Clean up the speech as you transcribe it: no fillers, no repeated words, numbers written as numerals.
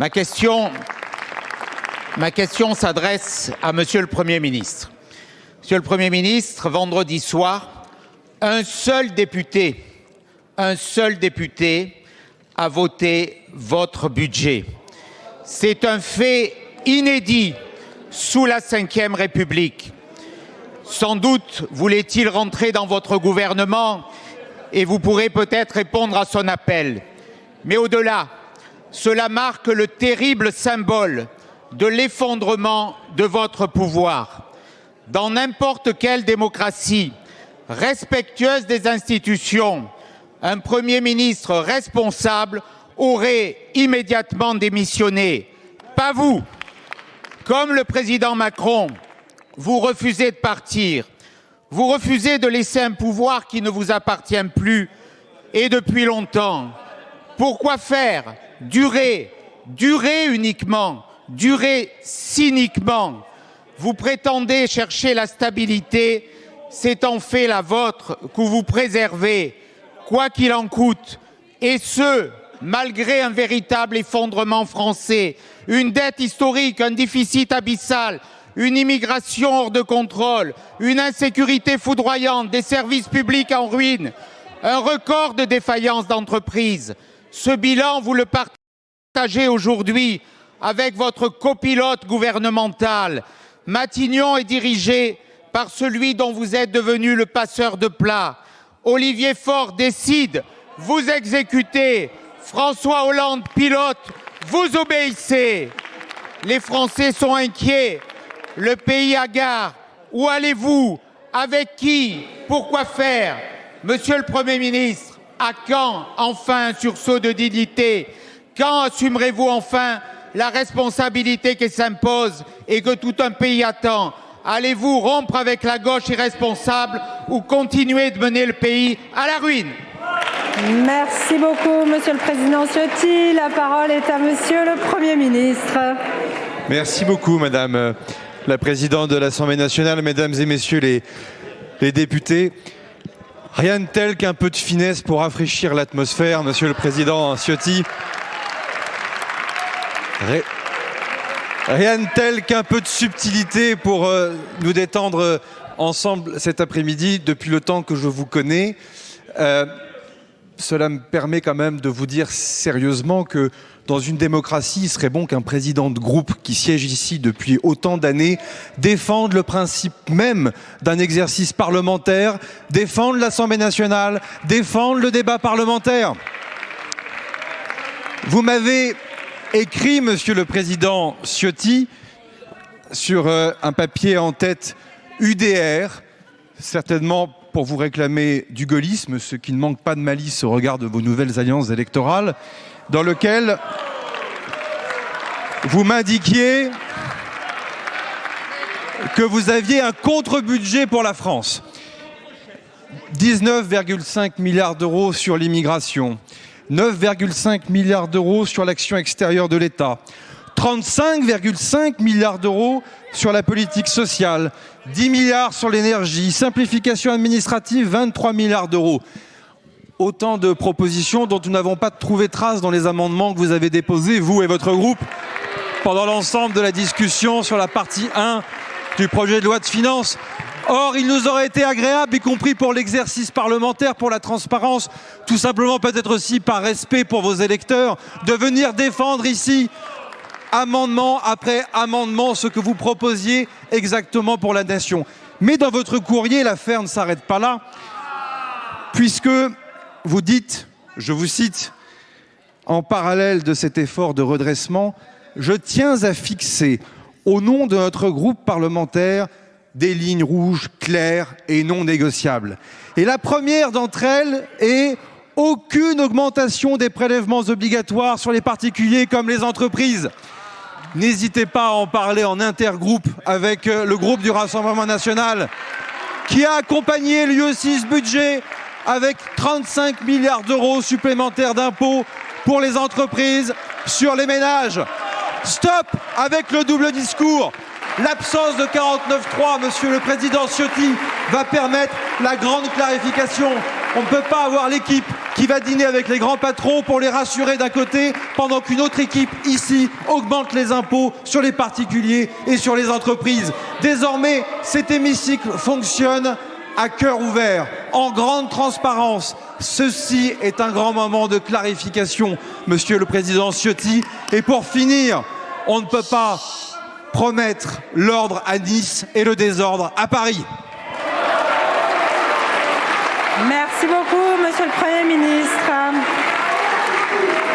Ma question s'adresse à Monsieur le Premier ministre. Monsieur le Premier ministre, vendredi soir, un seul député a voté votre budget. C'est un fait inédit sous la Ve République. Sans doute voulait-il rentrer dans votre gouvernement et vous pourrez peut-être répondre à son appel. Mais au-delà, cela marque le terrible symbole de l'effondrement de votre pouvoir. Dans n'importe quelle démocratie respectueuse des institutions, un Premier ministre responsable aurait immédiatement démissionné. Pas vous. Comme le président Macron, vous refusez de partir. Vous refusez de laisser un pouvoir qui ne vous appartient plus et depuis longtemps. Pourquoi faire? Durer uniquement, durer cyniquement. Vous prétendez chercher la stabilité, c'est en fait la vôtre que vous préservez, quoi qu'il en coûte, et ce, malgré un véritable effondrement français, une dette historique, un déficit abyssal, une immigration hors de contrôle, une insécurité foudroyante, des services publics en ruine, un record de défaillances d'entreprises. Ce bilan, vous le partagez aujourd'hui avec votre copilote gouvernemental. Matignon est dirigé par celui dont vous êtes devenu le passeur de plats. Olivier Faure décide, vous exécutez. François Hollande pilote, vous obéissez. Les Français sont inquiets. Le pays à gare. Où allez-vous? Avec qui? Pourquoi faire? Monsieur le Premier ministre, à quand enfin un sursaut de dignité? Quand assumerez-vous enfin la responsabilité qui s'impose et que tout un pays attend? Allez-vous rompre avec la gauche irresponsable ou continuer de mener le pays à la ruine? Merci beaucoup, Monsieur le Président Ciotti. La parole est à Monsieur le Premier ministre. Merci beaucoup, Madame la Présidente de l'Assemblée nationale, Mesdames et Messieurs les députés. Rien de tel qu'un peu de finesse pour rafraîchir l'atmosphère, Monsieur le Président Ciotti. Rien de tel qu'un peu de subtilité pour nous détendre ensemble cet après-midi depuis le temps que je vous connais. Cela me permet quand même de vous dire sérieusement que dans une démocratie, il serait bon qu'un président de groupe qui siège ici depuis autant d'années défende le principe même d'un exercice parlementaire, défende l'Assemblée nationale, défende le débat parlementaire. Vous m'avez écrit, Monsieur le Président Ciotti, sur un papier en tête UDR, certainement pour vous réclamer du gaullisme, ce qui ne manque pas de malice au regard de vos nouvelles alliances électorales, dans lequel vous m'indiquiez que vous aviez un contre-budget pour la France. 19,5 milliards d'euros sur l'immigration, 9,5 milliards d'euros sur l'action extérieure de l'État, 35,5 milliards d'euros sur la politique sociale, 10 milliards sur l'énergie, simplification administrative, 23 milliards d'euros. Autant de propositions dont nous n'avons pas trouvé trace dans les amendements que vous avez déposés, vous et votre groupe, pendant l'ensemble de la discussion sur la partie 1 du projet de loi de finances. Or, il nous aurait été agréable, y compris pour l'exercice parlementaire, pour la transparence, tout simplement peut-être aussi par respect pour vos électeurs, de venir défendre ici, amendement après amendement, ce que vous proposiez exactement pour la nation. Mais dans votre courrier, l'affaire ne s'arrête pas là, puisque vous dites, je vous cite, en parallèle de cet effort de redressement, je tiens à fixer, au nom de notre groupe parlementaire, des lignes rouges claires et non négociables. Et la première d'entre elles est aucune augmentation des prélèvements obligatoires sur les particuliers comme les entreprises. N'hésitez pas à en parler en intergroupe avec le groupe du Rassemblement national qui a accompagné lui aussi ce budget avec 35 milliards d'euros supplémentaires d'impôts pour les entreprises sur les ménages. Stop avec le double discours. L'absence de 49.3, Monsieur le Président Ciotti, va permettre la grande clarification On ne peut pas avoir l'équipe qui va dîner avec les grands patrons pour les rassurer d'un côté, pendant qu'une autre équipe, ici, augmente les impôts sur les particuliers et sur les entreprises. Désormais, cet hémicycle fonctionne à cœur ouvert, en grande transparence. Ceci est un grand moment de clarification, Monsieur le Président Ciotti. Et pour finir, on ne peut pas promettre l'ordre à Nice et le désordre à Paris. Merci beaucoup, Monsieur le Premier ministre.